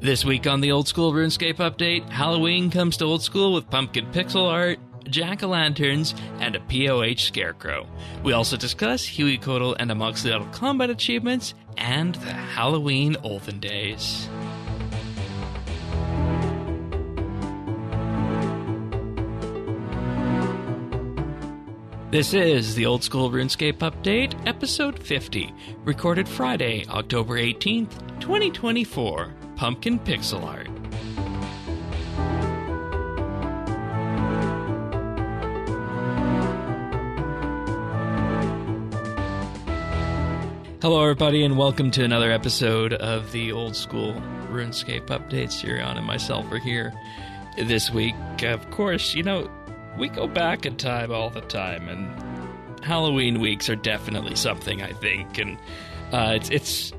This week on the Old School RuneScape Update, Halloween comes to Old School with pumpkin pixel art, jack-o'-lanterns, and a POH scarecrow. We also discuss Hueycoatl and Amoxliatl combat achievements and the Halloween olden days. This is the Old School RuneScape Update, Episode 50, recorded Friday, October 18th, 2024. Pumpkin pixel art. Hello everybody and welcome to another episode of the Old School RuneScape Update. Sirion and myself are here this week. Of course, you know, we go back in time all the time, and Halloween weeks are definitely something, I think, and it's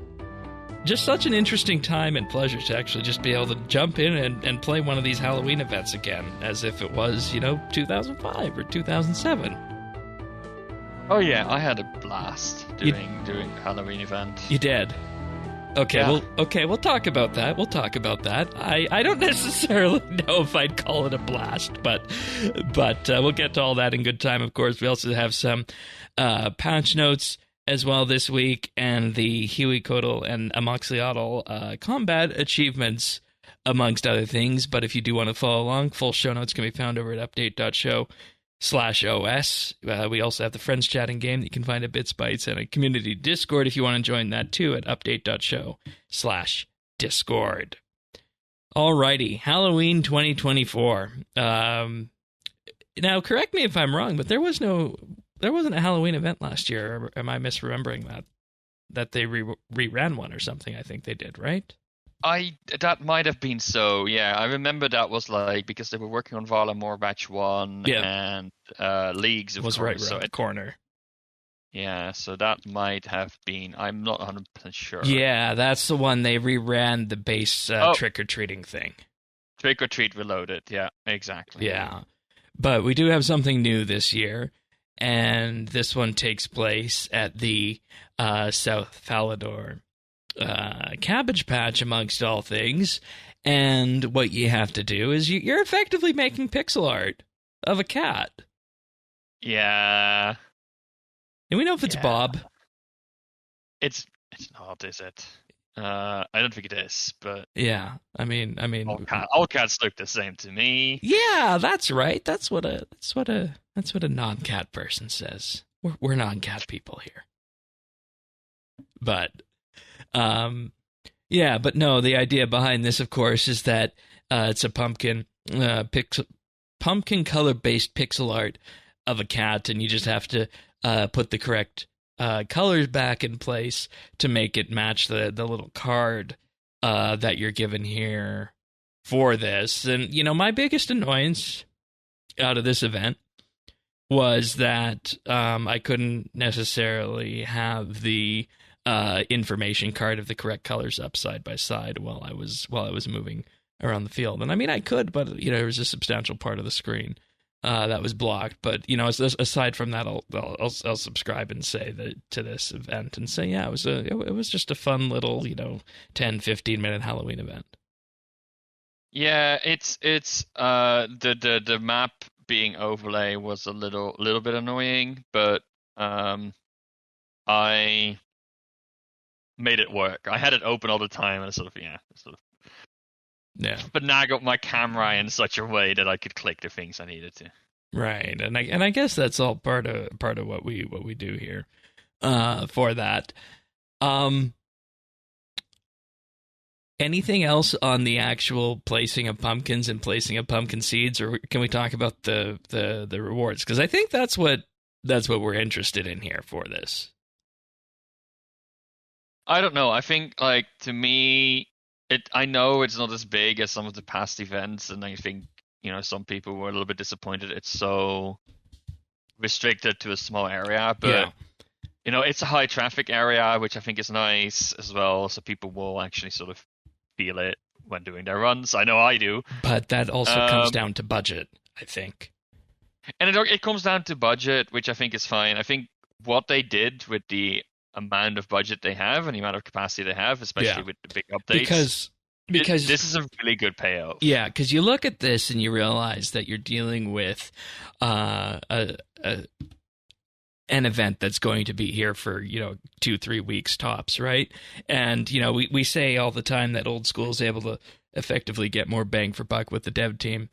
just such an interesting time and pleasure to actually just be able to jump in and play one of these Halloween events again, as if it was, 2005 or 2007. Oh yeah, I had a blast doing the Halloween event. You did? Okay, yeah. We'll talk about that. I don't necessarily know if I'd call it a blast, but we'll get to all that in good time, of course. We also have some patch notes as well this week, and the Hueycoatl and Amoxliatl combat achievements, amongst other things. But if you do want to follow along, full show notes can be found over at update.show/OS. We also have the Friends Chatting game that you can find at BitsBytes, and a community Discord if you want to join that too at update.show/Discord. Alrighty, Halloween 2024. Now, correct me if I'm wrong, but there wasn't a Halloween event last year. Or am I misremembering that they reran one or something? I think they did, right? That might have been so. Yeah, I remember that was like because they were working on Valamore Batch 1 and Leagues of was course. Right so the corner. Yeah, so that might have been. I'm not 100% sure. Yeah, that's the one they reran the base trick or treating thing. Trick or Treat Reloaded. Yeah, exactly. Yeah, but we do have something new this year. And this one takes place at the South Falador Cabbage Patch, amongst all things. And what you have to do is you're effectively making pixel art of a cat. Yeah. And we know if it's Bob. It's not, is it? I don't think it is, but yeah, I mean, all cats look the same to me. Yeah, that's right. That's what a non-cat person says. We're non-cat people here. But, yeah, but no. The idea behind this, of course, is that it's a pumpkin color-based pixel art of a cat, and you just have to put the correct colors back in place to make it match the little card that you're given here for this. And, my biggest annoyance out of this event was that I couldn't necessarily have the information card of the correct colors up side by side while I was moving around the field. And I mean, I could, but, there was a substantial part of the screen that was blocked, but aside from that, I'll subscribe and say that to this event and say, yeah, it was just a fun little 10-15 minute Halloween event. Yeah, it's the map being overlay was a little bit annoying, but I made it work. I had it open all the time, and Yeah. But now I got my camera in such a way that I could click the things I needed to. Right, and I guess that's all part of what we do here for that. Anything else on the actual placing of pumpkins and placing of pumpkin seeds, or can we talk about the rewards? Because I think that's what we're interested in here for this. I don't know. I think to me. I know it's not as big as some of the past events, and I think, some people were a little bit disappointed it's so restricted to a small area, but, it's a high traffic area, which I think is nice as well, so people will actually sort of feel it when doing their runs. I know I do. But that also comes down to budget, I think. And it comes down to budget, which I think is fine. I think what they did with the amount of budget they have and the amount of capacity they have, especially with the big updates. Because because this is a really good payoff. yeah, because you look at this and you realize that you're dealing with a an event that's going to be here for 2-3 weeks tops, right? And we say all the time that old school is able to effectively get more bang for buck with the dev team,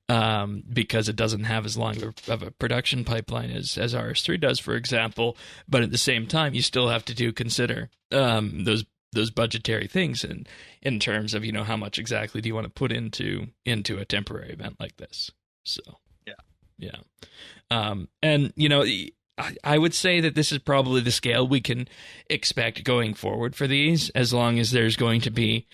because it doesn't have as long of a production pipeline as RS3 does, for example. But at the same time, you still have to consider those budgetary things in terms of how much exactly do you want to put into a temporary event like this. So yeah. And I would say that this is probably the scale we can expect going forward for these, as long as there's going to be,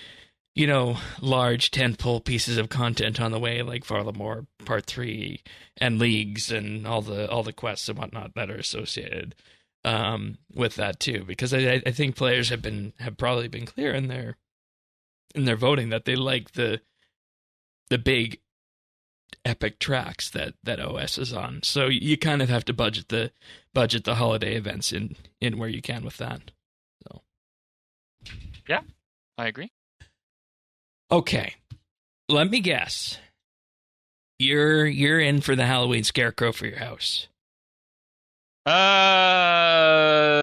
large tentpole pieces of content on the way, like Farlamore Part 3 and Leagues and all the quests and whatnot that are associated with that too. Because I think players have probably been clear in their voting that they like the big epic tracks that OS is on. So you kind of have to budget the holiday events in where you can with that. So yeah, I agree. Okay, let me guess. You're in for the Halloween scarecrow for your house. I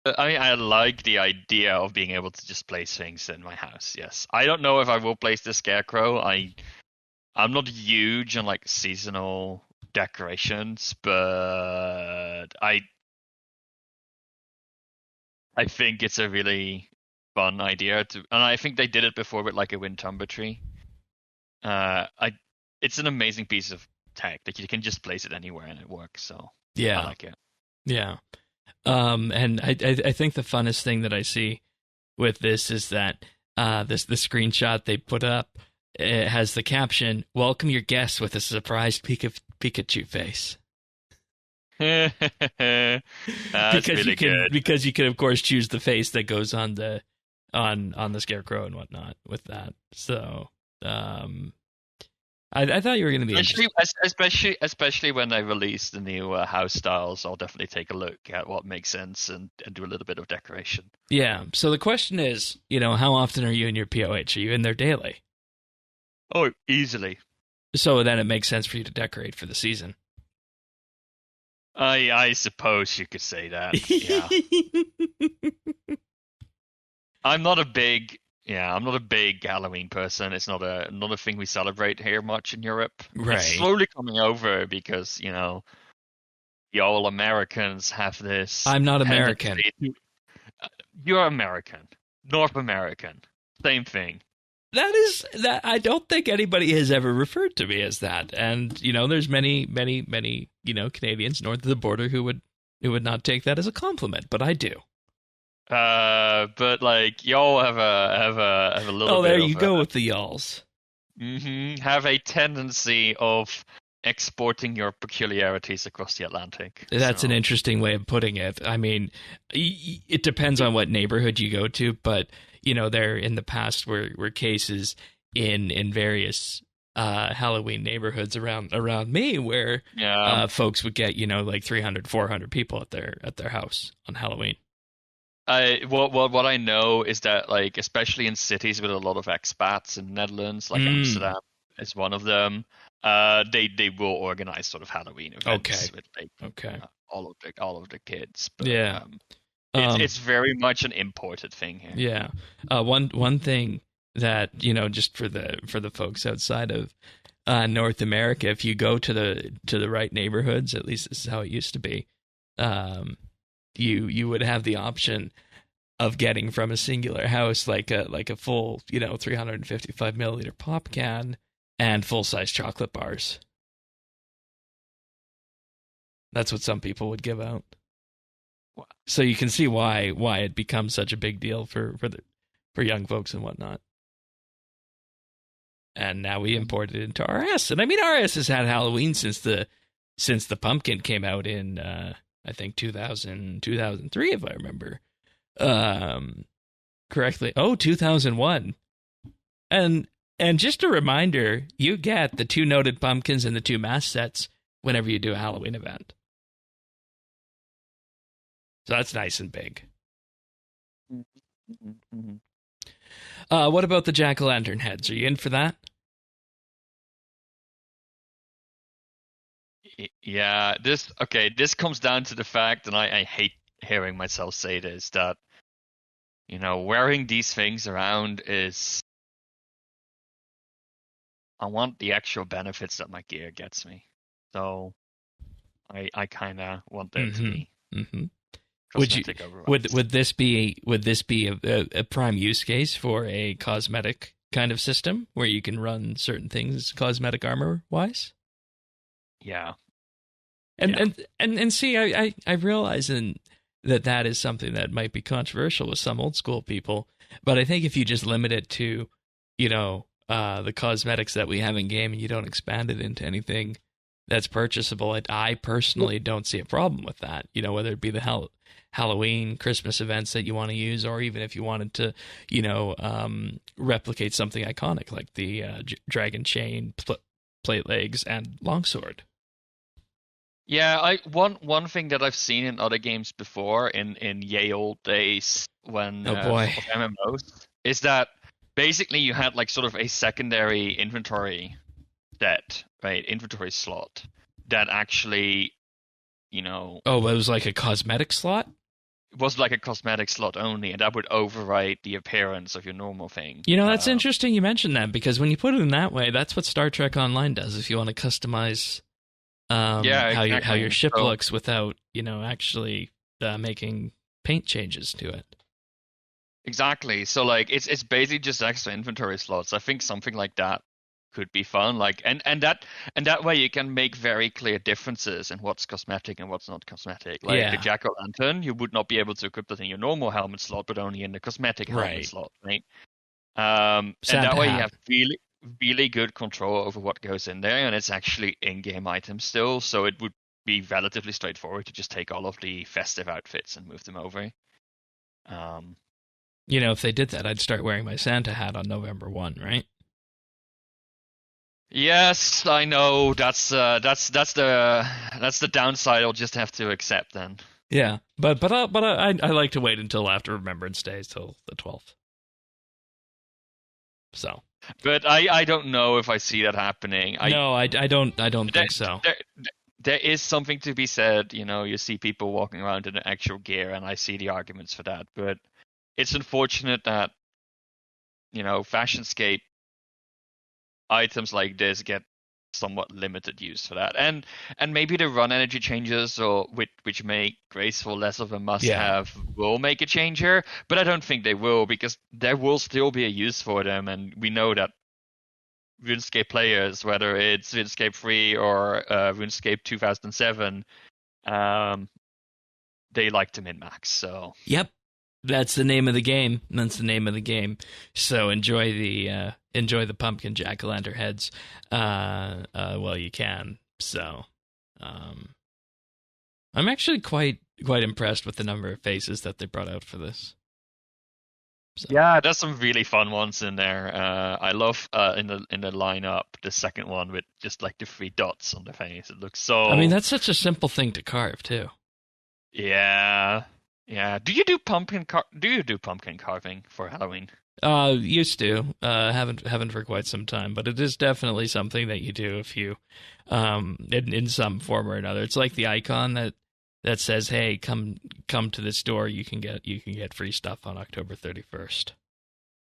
mean, I like the idea of being able to just place things in my house. Yes, I don't know if I will place the scarecrow. I'm not huge on like seasonal decorations, but I think it's a really fun idea and I think they did it before with like a Wintertodt tree. It's an amazing piece of tech that you can just place it anywhere and it works. So yeah, I like it. Yeah, and I think the funnest thing that I see with this is that the screenshot they put up, it has the caption, "Welcome your guests with a surprised Pikachu face." That's really good. Because you can of course choose the face that goes on the scarecrow and whatnot with that. So I thought you were going to be especially when they release the new house styles. I'll definitely take a look at what makes sense and do a little bit of decoration. Yeah. So the question is, how often are you in your POH? Are you in there daily? Oh, easily. So then it makes sense for you to decorate for the season. I suppose you could say that. Yeah. I'm not a big Halloween person. It's not a thing we celebrate here much in Europe. Right. It's slowly coming over because, the all Americans have this. I'm not American. You're American. North American. Same thing. That I don't think anybody has ever referred to me as that. And, there's many, Canadians north of the border who would not take that as a compliment, but I do. But like y'all have a little. Oh, there you go with the y'alls. Have a tendency of exporting your peculiarities across the Atlantic. That's an interesting way of putting it. I mean, it depends on what neighborhood you go to, but there in the past were cases in various Halloween neighborhoods around me where folks would get like 300, 400 people at their house on Halloween. What I know is that, like, especially in cities with a lot of expats in the Netherlands, like Amsterdam is one of them, they will organize sort of Halloween events with all of the kids. But, it's very much an imported thing here. Yeah. One thing that just for the folks outside of North America, if you go to the right neighborhoods, at least this is how it used to be, you would have the option of getting from a singular house like a full 355 milliliter pop can and full size chocolate bars. That's what some people would give out. Wow. So you can see why it becomes such a big deal for young folks and whatnot. And now we import it into RS, and I mean RS has had Halloween since the pumpkin came out in I think 2003 if I remember correctly. Oh, 2001. And just a reminder, you get the 2 noted pumpkins and the 2 mask sets whenever you do a Halloween event. So that's nice and big. What about the jack-o'-lantern heads? Are you in for that? Yeah, this comes down to the fact, and I hate hearing myself say this, that wearing these things around is, I want the actual benefits that my gear gets me. So I kind of want there to be cosmetic overrides. Would this be a prime use case for a cosmetic kind of system where you can run certain things cosmetic armor wise? Yeah. And see, I realize that is something that might be controversial with some old school people, but I think if you just limit it to, the cosmetics that we have in game and you don't expand it into anything that's purchasable, I personally don't see a problem with that. Whether it be the Halloween, Christmas events that you want to use, or even if you wanted to, replicate something iconic like the dragon chain, plate legs, and longsword. Yeah, one thing that I've seen in other games before in ye old days when MMOs is that basically you had like sort of a secondary inventory set, right? Inventory slot that actually, Oh, it was like a cosmetic slot? It was like a cosmetic slot only, and that would override the appearance of your normal thing. That's interesting you mentioned that, because when you put it in that way, that's what Star Trek Online does if you want to customize exactly. how your ship looks without, actually making paint changes to it. Exactly. So like it's basically just extra inventory slots. I think something like that could be fun. Like and that way you can make very clear differences in what's cosmetic and what's not cosmetic. Like the jack-o'-lantern, you would not be able to equip that in your normal helmet slot, but only in the cosmetic helmet slot, right? And that way you have really, really good control over what goes in there, and it's actually in-game items still, so it would be relatively straightforward to just take all of the festive outfits and move them over. If they did that, I'd start wearing my Santa hat on November 1, right? Yes, I know. That's the downside. I'll just have to accept then. Yeah, but I like to wait until after Remembrance Day, till the 12th. So. But I don't know if I see that happening. I don't think so. There is something to be said. You see people walking around in actual gear, and I see the arguments for that. But it's unfortunate that Fashionscape items like this get somewhat limited use for that, and maybe the run energy changes, or which make graceful less of a must-have, will make a change here, but I don't think they will, because there will still be a use for them, and we know that RuneScape players, whether it's RuneScape 3 or RuneScape 2007, they like to min-max. So yep, that's the name of the game. So enjoy the pumpkin jack-o'-lantern heads while you can. So I'm actually quite impressed with the number of faces that they brought out for this. So. Yeah, there's some really fun ones in there. I love in the lineup the second one with just like the 3 dots on the face. It looks so. I mean, that's such a simple thing to carve too. Yeah. Do you do pumpkin carving for Halloween? Used to. Haven't for quite some time, but it is definitely something that you do if you, in some form or another. It's like the icon that says, "Hey, come to the store. You can get free stuff on October 31st."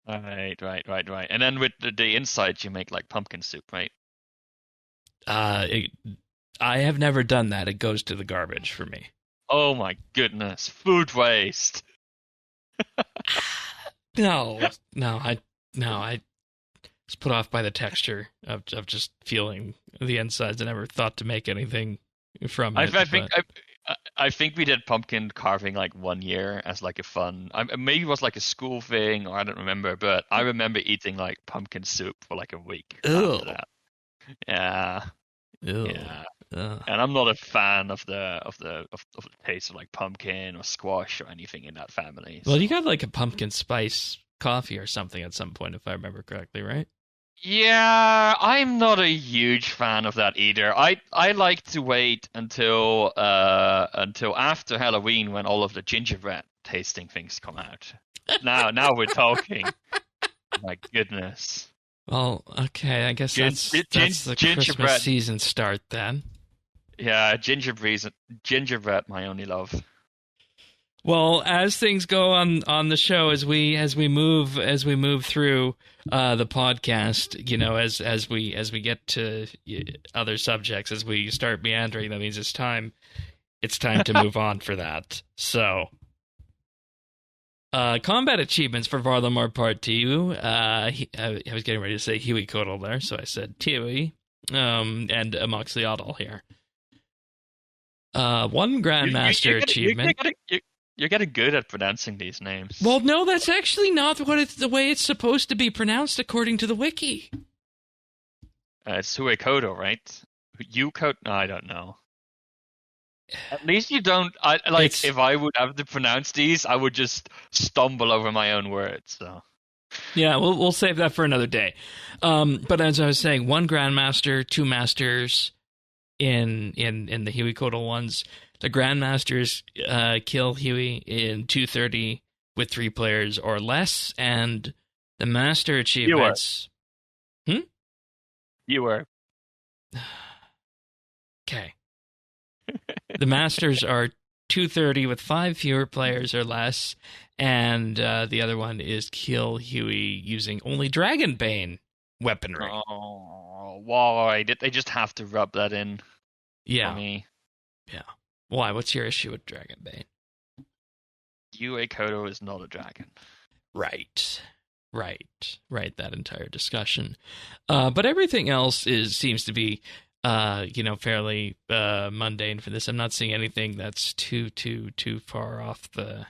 Right. And then with the inside, you make like pumpkin soup, right? I have never done that. It goes to the garbage for me. Oh my goodness, food waste. No, I was put off by the texture of just feeling the insides. I never thought to make anything from it. I think we did pumpkin carving like 1 year as like a fun. Maybe it was like a school thing, or I don't remember. But I remember eating like pumpkin soup for like a week after that. Yeah. Ew. Yeah. And I'm not a fan of the taste of like pumpkin or squash or anything in that family. Well, you got like a pumpkin spice coffee or something at some point, if I remember correctly, right? Yeah, I'm not a huge fan of that either. I like to wait until after Halloween, when all of the gingerbread tasting things come out. Now we're talking. my goodness. Well, okay, I guess that's the Christmas Gingerbread. season start then. Yeah, gingerbread, my only love. Well, as things go on the show, as we move through the podcast, as we get to other subjects, as we start meandering, that means it's time to move on for that. So, combat achievements for Varlamar Part 2. I was getting ready to say Hueycoatl there, so I said Huey, and Amoxliatl here. One Grandmaster achievement. You're getting good at pronouncing these names. Well, no, that's actually not the way it's supposed to be pronounced according to the wiki. It's Hueycoatl, right? Hueycoatl? No, I don't know. At least you don't. If I would have to pronounce these, I would just stumble over my own words. So. Yeah, we'll save that for another day. But as I was saying, one Grandmaster, two Masters in the Hueycoatl ones. The Grandmasters kill Huey in 230 with 3 players or less, and the Master achievements... You were. Okay. The Masters are 230 with 5 fewer players or less, and the other one is kill Huey using only Dragonbane weaponry. Oh, why? Did they just have to rub that in for me? Yeah. Why? What's your issue with Dragonbane? Hueycoatl is not a dragon. Right. That entire discussion. But everything else seems to be, fairly mundane for this. I'm not seeing anything that's too far off the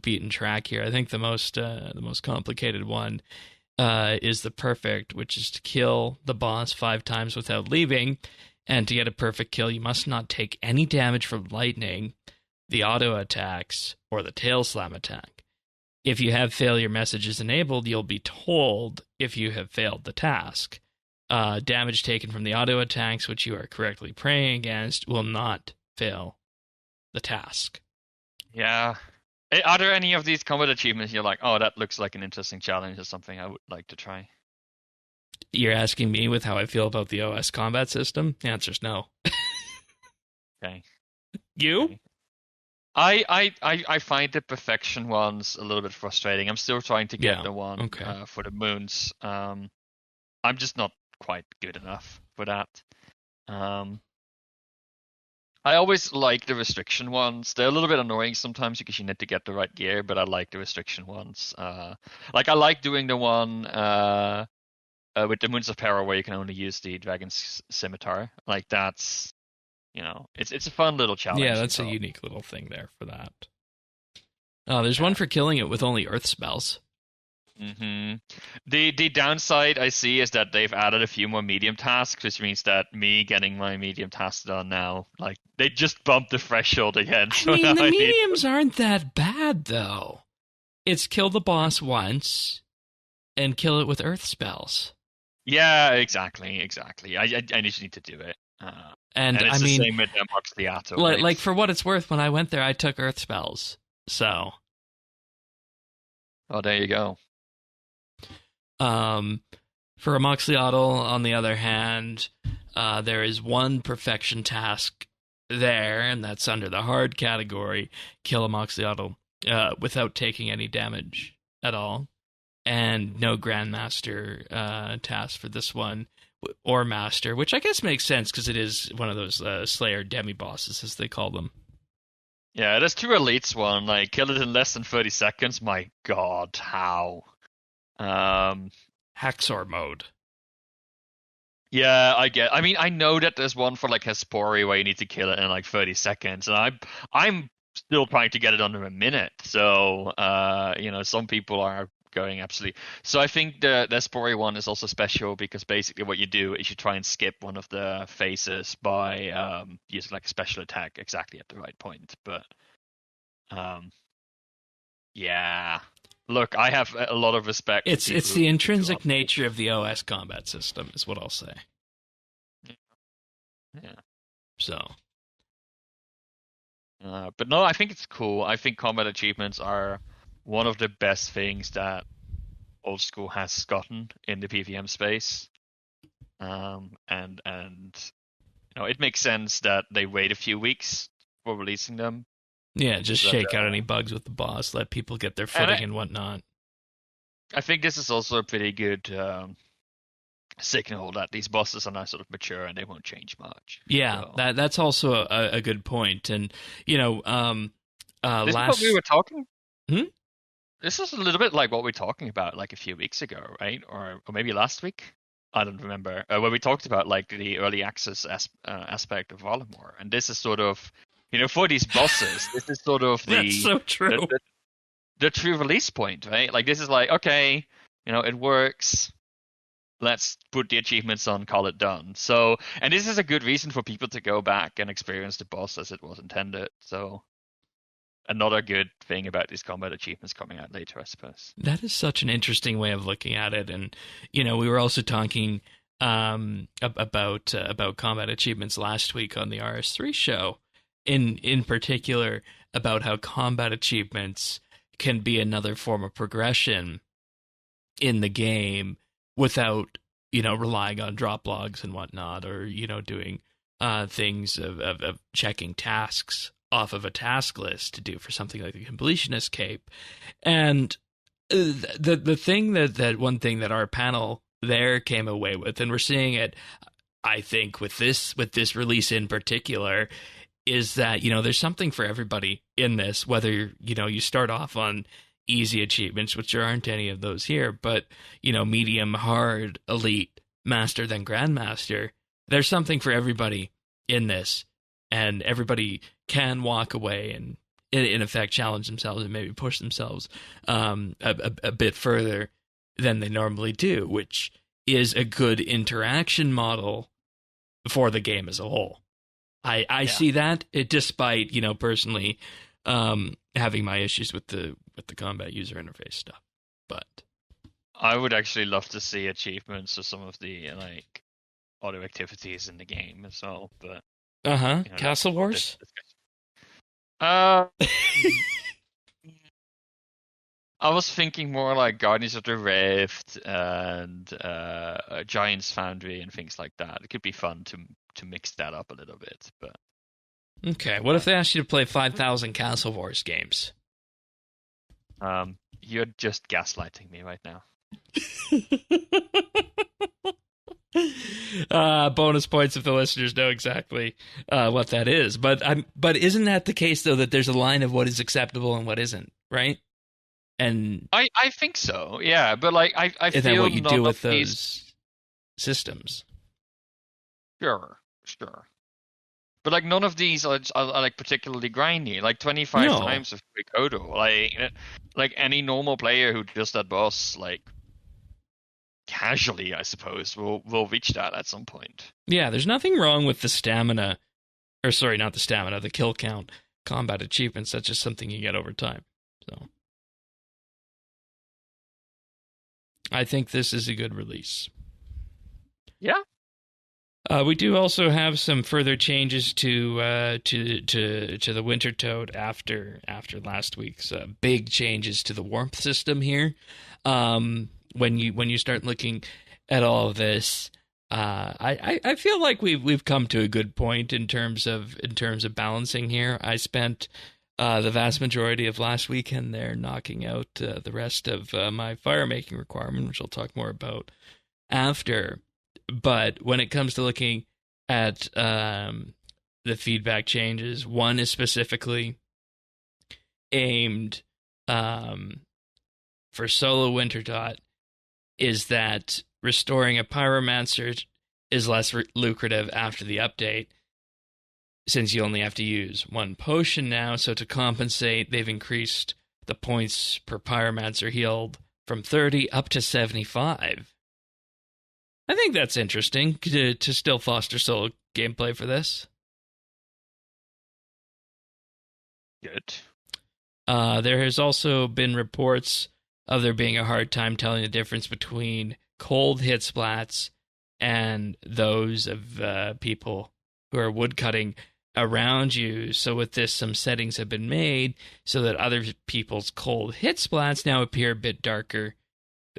beaten track here. I think the most complicated one is the perfect, which is to kill the boss 5 times without leaving. And to get a perfect kill, you must not take any damage from lightning, the auto attacks, or the tail slam attack. If you have failure messages enabled, you'll be told if you have failed the task. Damage taken from the auto attacks, which you are correctly praying against, will not fail the task. Yeah. Are there any of these combat achievements you're like, oh, that looks like an interesting challenge or something I would like to try? You're asking me with how I feel about the OS combat system? The answer's no. Okay. You? Okay. I find the perfection ones a little bit frustrating. I'm still trying to get the one for the moons. I'm just not quite good enough for that. I always like the restriction ones. They're a little bit annoying sometimes because you need to get the right gear, but I like the restriction ones. I like doing the one with the Moons of Power where you can only use the Dragon's Scimitar. Like that's, it's a fun little challenge. Yeah, that's a unique little thing there for that. There's one for killing it with only earth spells. Mm-hmm. The downside I see is that they've added a few more medium tasks, which means that me getting my medium tasks done now, like they just bumped the threshold again. I mean, the mediums aren't that bad though. It's kill the boss once and kill it with earth spells. Yeah, exactly. I just need to do it. And it's the same with Amoxliatl. Like for what it's worth, when I went there, I took earth spells. So. Oh, there you go. For Amoxliatl, on the other hand, there is one perfection task there, and that's under the hard category. Kill Amoxliatl without taking any damage at all. And no Grandmaster task for this one, or Master, which I guess makes sense because it is one of those Slayer demi-bosses, as they call them. Yeah, there's 2 elites one, like, kill it in less than 30 seconds. My god, how? Haxor mode. Yeah, I know that there's one for, like, Hespori where you need to kill it in, like, 30 seconds, and I'm still trying to get it under a minute, so, some people are going absolutely. So I think the Hespori one is also special because basically what you do is you try and skip one of the phases by using like a special attack exactly at the right point. But yeah, look, I have a lot of respect. It's the intrinsic nature of the OS combat system, is what I'll say. Yeah. So. But no, I think it's cool. I think combat achievements are one of the best things that old school has gotten in the PVM space. And it makes sense that they wait a few weeks for releasing them. Yeah, just shake out any bugs with the boss, let people get their footing and whatnot. I think this is also a pretty good signal that these bosses are now sort of mature and they won't change much. Yeah, so. That's also a good point. And, this is what we were talking. This is a little bit like what we were talking about like a few weeks ago, right? Or maybe last week. I don't remember. Where we talked about like the early access aspect of Valimor. And this is sort of, for these bosses, this is sort of That's so true. The true release point, right? Like this is like, okay, it works. Let's put the achievements on, call it done. So, and this is a good reason for people to go back and experience the boss as it was intended. So, another good thing about these combat achievements coming out later, I suppose. That is such an interesting way of looking at it. And, we were also talking about combat achievements last week on the RS3 show, in particular about how combat achievements can be another form of progression in the game without, relying on drop logs and whatnot, or, doing things of checking tasks off of a task list to do for something like the completionist cape. And the thing that one thing that our panel there came away with, and we're seeing it, I think, with this release in particular, is that, there's something for everybody in this, whether, you start off on easy achievements, which there aren't any of those here, but, medium, hard, elite, master, then grandmaster. There's something for everybody in this, and everybody can walk away and, in effect, challenge themselves and maybe push themselves a bit further than they normally do, which is a good interaction model for the game as a whole. I see that, despite, personally having my issues with the combat user interface stuff. But I would actually love to see achievements for some of the auto activities in the game as well. But Castle Wars. I was thinking more like Guardians of the Rift and Giant's Foundry and things like that. It could be fun to mix that up a little bit. But okay, what if they asked you to play 5,000 Castle Wars games? You're just gaslighting me right now. Bonus points if the listeners know exactly what that is. But isn't that the case, though, that there's a line of what is acceptable and what isn't, right? And I think so, yeah. But I feel then what you do with those systems. Sure. But none of these are particularly grindy. 25 times of Hueycoatl. Like any normal player who does that boss casually, I suppose, will reach that at some point. Yeah, there's nothing wrong with the stamina, or sorry, not the stamina, the kill count combat achievements. That's just something you get over time. So I think this is a good release. Yeah. We do also have some further changes to the Wintertodt after last week's big changes to the warmth system here. When you start looking at all of this, I feel like we've come to a good point in terms of balancing here. I spent the vast majority of last weekend there knocking out the rest of my fire making requirement, which I'll talk more about after. But when it comes to looking at the feedback changes, one is specifically aimed for solo Wintertodt, is that restoring a pyromancer is less lucrative after the update, since you only have to use one potion now. So to compensate, they've increased the points per pyromancer healed from 30 up to 75. I think that's interesting to still foster solo gameplay for this. Good. There has also been reports of there being a hard time telling the difference between cold hit splats and those of people who are woodcutting around you. So with this, some settings have been made so that other people's cold hit splats now appear a bit darker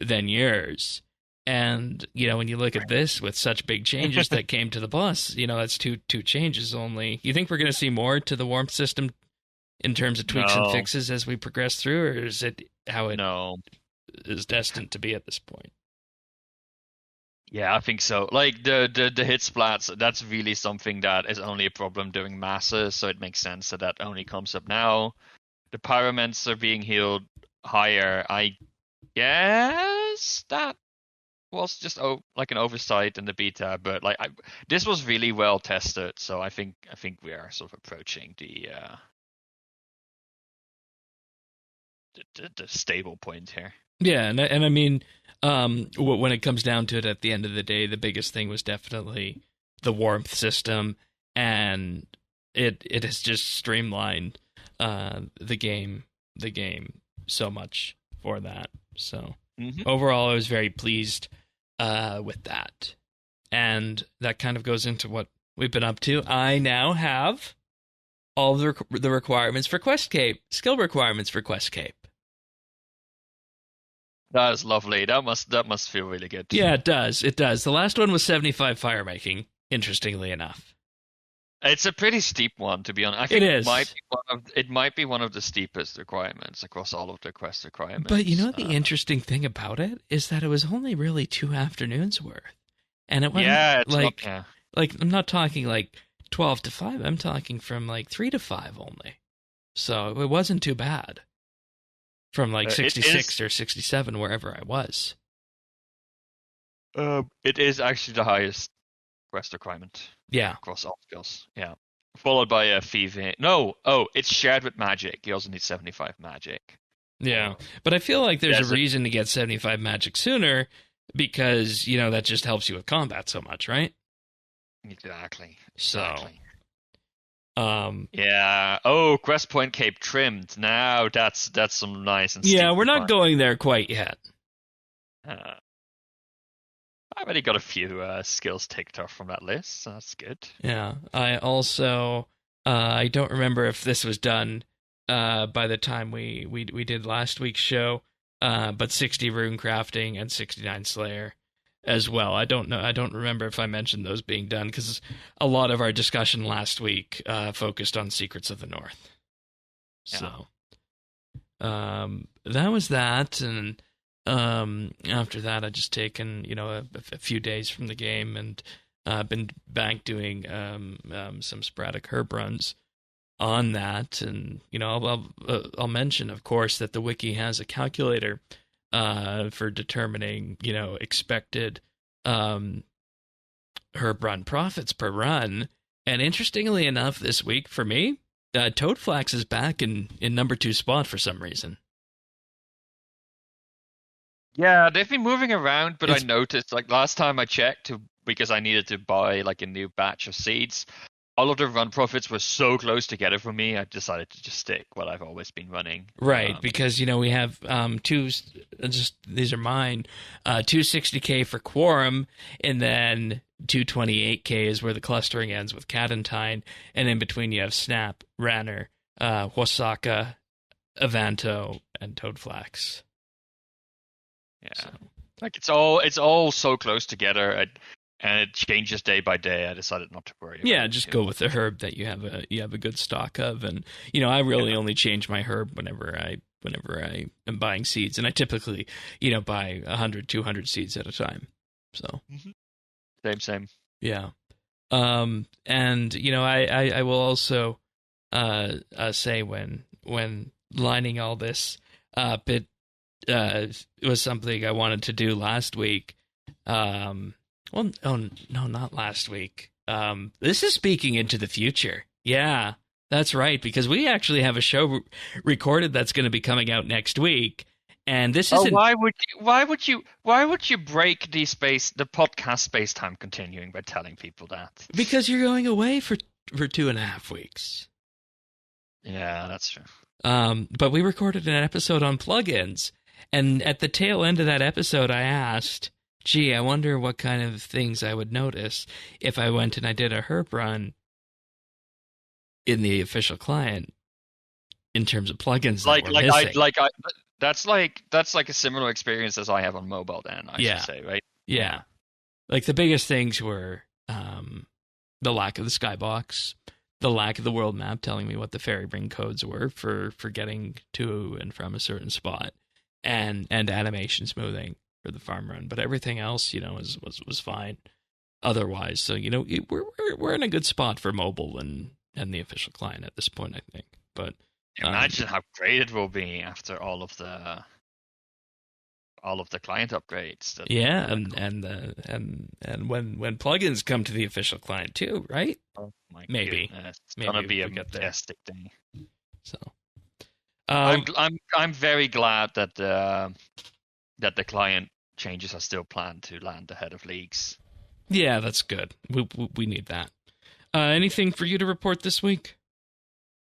than yours. And, when you look at this with such big changes that came to the boss, that's two changes only. You think we're going to see more to the warmth system in terms of tweaks and fixes as we progress through, or is it how it is destined to be at this point? Yeah, I think so. Like the hit splats, that's really something that is only a problem during masses, so it makes sense that only comes up now. The pyroments are being healed higher. I guess that was just like an oversight in the beta, but this was really well tested, so I think we are sort of approaching the stable point here. Yeah, and I mean, when it comes down to it, at the end of the day, the biggest thing was definitely the warmth system, and it has just streamlined the game so much for that. So overall, I was very pleased with that, and that kind of goes into what we've been up to. I now have all the requirements for Quest Cape, skill requirements for Quest Cape. That is lovely. That must feel really good. Yeah, it does. It does. The last one was 75 firemaking, interestingly enough. It's a pretty steep one, to be honest. I think it might be one of the steepest requirements across all of the quest requirements. But the interesting thing about it is that it was only really 2 afternoons worth. And it wasn't like I'm not talking like 12 to 5. I'm talking from like 3 to 5 only. So it wasn't too bad. From like 66 or 67, wherever I was. It is actually the highest quest requirement. Yeah. Across all skills. Yeah. Followed by a thieving. No. Oh, it's shared with magic. You also need 75 magic. Yeah. But I feel like there's a reason to get 75 magic sooner because, that just helps you with combat so much, right? Exactly. So. Yeah. Oh, Quest Point Cape trimmed. Now that's some nice and yeah. We're not going there quite yet. I already got a few skills ticked off from that list, so that's good. Yeah. I also I don't remember if this was done by the time we did last week's show, but 60 rune crafting and 69 Slayer as well. I don't know. I don't remember if I mentioned those being done because a lot of our discussion last week focused on Secrets of the North. So that was that, and after that, I just taken a few days from the game and been back doing some sporadic herb runs on that, and I'll mention, of course, that the wiki has a calculator for determining, expected herb run profits per run. And interestingly enough, this week for me, Toadflax is back in number 2 spot for some reason. Yeah, they've been moving around, but I noticed, last time I checked, because I needed to buy, a new batch of seeds, all of the run profits were so close together for me, I decided to just stick what I've always been running. Right, because, we have these are mine, 260k for Quorum, and then 228k is where the clustering ends with Catentine, and in between you have Snap, Ranner, Wasaka, Avanto, and Toadflax. Yeah, so. It's all so close together, and it changes day by day. I decided not to worry. Yeah, just go with the herb that you have a good stock of, and I really only change my herb whenever I am buying seeds, and I typically buy 100, 200 seeds at a time. So same. Yeah, and I will also say when lining all this up, it was something I wanted to do last week. Well, oh, no, not last week. This is speaking into the future. Yeah, that's right, because we actually have a show recorded that's going to be coming out next week, and this isn't. Why would you break the podcast space-time continuing by telling people that? Because you're going away for 2.5 weeks. Yeah, that's true. But we recorded an episode on plugins, and at the tail end of that episode, I asked, gee, I wonder what kind of things I would notice if I went and I did a herb run in the official client in terms of plugins that Like were like missing. that's like a similar experience as I have on mobile. Then I should Yeah. say, right? Yeah. Like the biggest things were the lack of the skybox, the lack of the world map telling me what the fairy ring codes were for getting to and from a certain spot, and animation smoothing for the farm run. But everything else, was fine otherwise. So we're in a good spot for mobile and the official client at this point, I think. But Imagine how great it will be after all of the client upgrades. yeah, and when plugins come to the official client too, right? Oh my Maybe. goodness, it's Maybe gonna be a we get there. fantastic thing. So I'm very glad that the client changes are still planned to land ahead of leagues. yeah, that's good. We need that. Anything for you to report this week?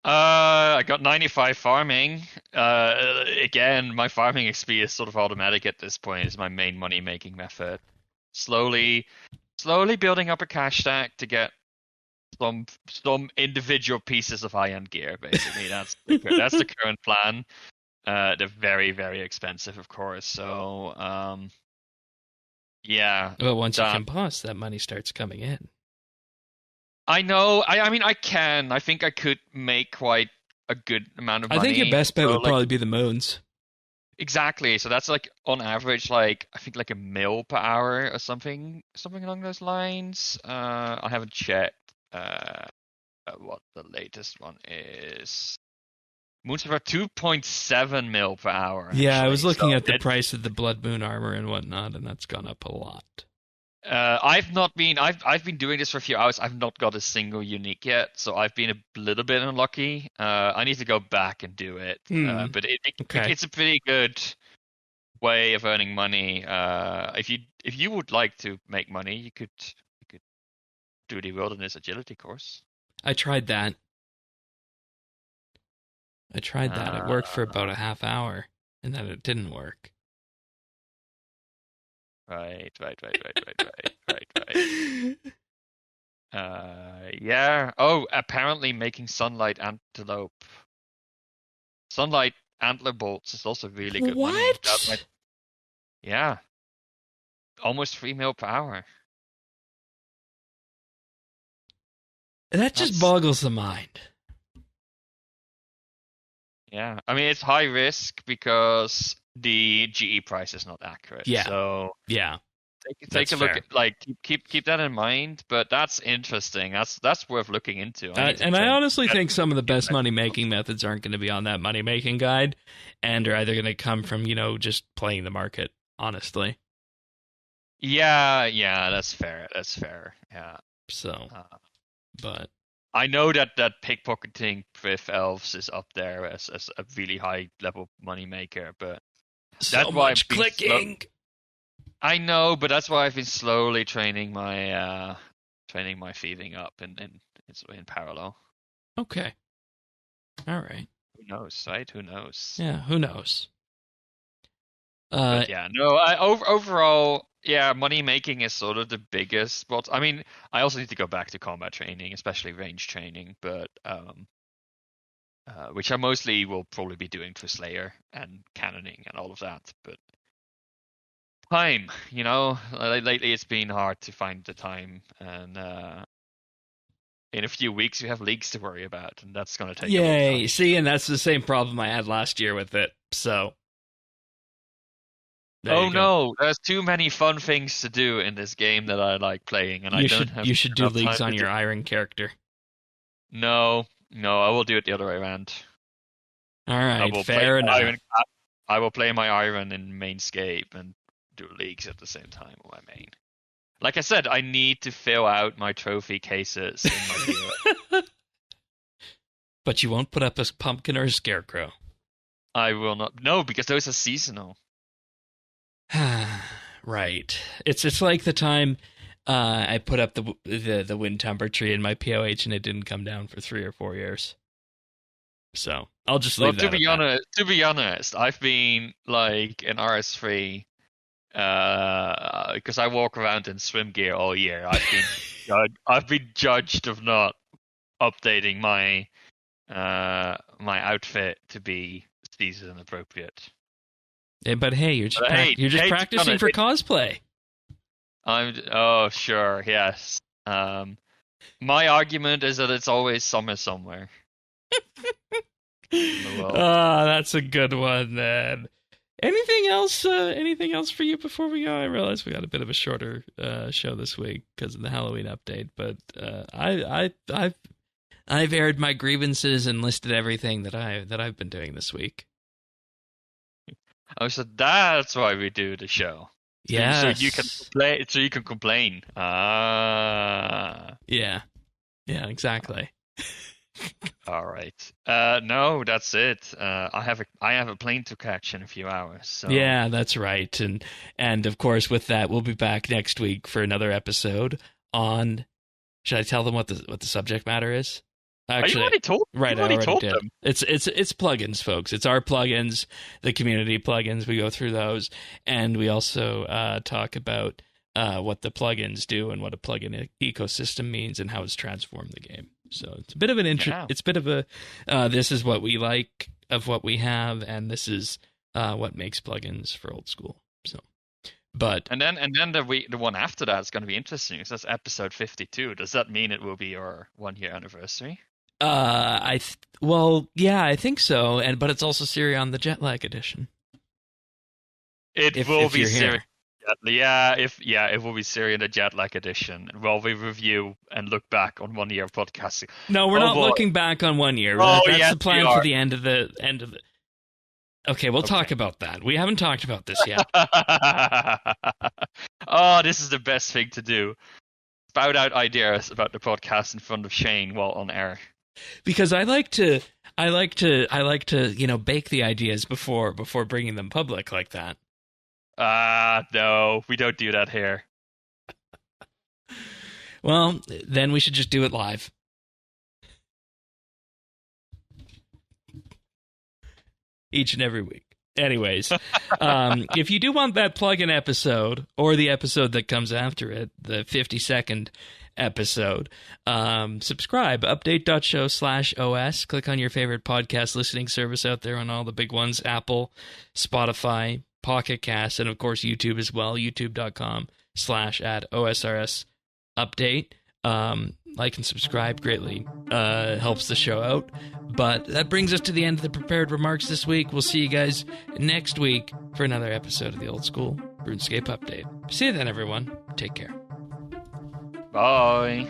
I got 95 farming. Again, my farming XP is sort of automatic at this point. It's my main money making method. Slowly building up a cash stack to get some individual pieces of high end gear. Basically, that's the current plan. They're very, very expensive, of course. So, yeah. Well, once you compost, that money starts coming in. I know. I mean, I can. I think I could make quite a good amount of money. I think your best bet would probably be the moons. Exactly. So that's like on average, like I think like a mil per hour or something along those lines. I haven't checked what the latest one is. Moons are 2.7 mil per hour. Yeah, actually. I was looking at the price of the Blood Moon armor and whatnot, and that's gone up a lot. I've been doing this for a few hours. I've not got a single unique yet, so I've been a little bit unlucky. I need to go back and do it. But it's a pretty good way of earning money. If you would like to make money, you could do the Wilderness Agility course. I tried that. It worked for about a half hour, and then it didn't work. Right. Yeah. Oh, apparently making sunlight antler bolts is also really good money. What? Yeah. Almost 3 mil per hour. That just boggles the mind. Yeah. I mean, it's high risk because the GE price is not accurate. Yeah. So yeah. Take a look at, like, keep that in mind, but that's interesting. That's worth looking into. I honestly think some of the best money making methods aren't going to be on that money making guide, and are either going to come from just playing the market. Honestly. Yeah, that's fair. Yeah. So, but I know that pickpocketing with elves is up there as a really high level money maker, but so much clicking. I know, but that's why I've been slowly training my thieving up in parallel. Okay. All right. Who knows, right? Who knows? Yeah, who knows? But yeah, no. Overall, yeah, money making is sort of the biggest. But I mean, I also need to go back to combat training, especially range training. But which I mostly will probably be doing for Slayer and cannoning and all of that. But time, lately it's been hard to find the time, and in a few weeks we have leagues to worry about, and that's going to take. Yay! See, and that's the same problem I had last year with it. So. Oh no! There's too many fun things to do in this game that I like playing, and you should do leagues on your Iron character. No, I will do it the other way around. All right, fair enough. I will play my Iron in Mainscape and do leagues at the same time on my main. Like I said, I need to fill out my trophy cases in my gear. But you won't put up a pumpkin or a scarecrow. I will not. No, because those are seasonal. Right. It's like the time I put up the wind temper tree in my POH and it didn't come down for 3 or 4 years. So I'll just leave that. To be honest, I've been like in RS3 because I walk around in swim gear all year. I've been judged of not updating my my outfit to be season appropriate. Yeah, but hey, you're just practicing for cosplay. Sure, yes. My argument is that it's always summer somewhere. Oh, that's a good one, then. Anything else? Anything else for you before we go? I realize we got a bit of a shorter show this week because of the Halloween update, but I've aired my grievances and listed everything that I've been doing this week. Oh, so that's why we do the show. Yeah. So you can play. So you can complain. Yeah. Yeah. Exactly. All right. No, that's it. I have a plane to catch in a few hours. So. Yeah, that's right. And of course, with that, we'll be back next week for another episode on. Should I tell them what the subject matter is? Actually, you already told. Right, I already told did. them. It's plugins, folks. It's our plugins, the community plugins. We go through those, and we also talk about what the plugins do and what a plugin ecosystem means and how it's transformed the game. So it's a bit of an It's a bit of a. This is what we like of what we have, and this is what makes plugins for old school. So, but and then the one after that is going to be interesting. Because that's episode 52. Does that mean it will be our 1-year anniversary? I think so. But it's also Sirion the Jetlag edition. It will be Sirion. It will be Sirion the Jetlag edition. Well, we review and look back on 1 year of podcasting. No, we're not looking back on 1 year. That's the plan for the end of the. Okay, we'll talk about that. We haven't talked about this yet. Oh, this is the best thing to do. Spout out ideas about the podcast in front of Shane while on air. Because I like to bake the ideas before bringing them public like that. No, we don't do that here. Well, then we should just do it live. Each and every week. Anyways, if you do want that plugin episode or the episode that comes after it, the 52nd episode, subscribe, update.show/OS. Click on your favorite podcast listening service out there on all the big ones, Apple, Spotify, Pocket Cast, and of course YouTube as well, youtube.com/@OSRS update. Like and subscribe greatly helps the show out. But that brings us to the end of the prepared remarks this week. We'll see you guys next week for another episode of the Old School RuneScape Update. See you then, everyone. Take care. Bye.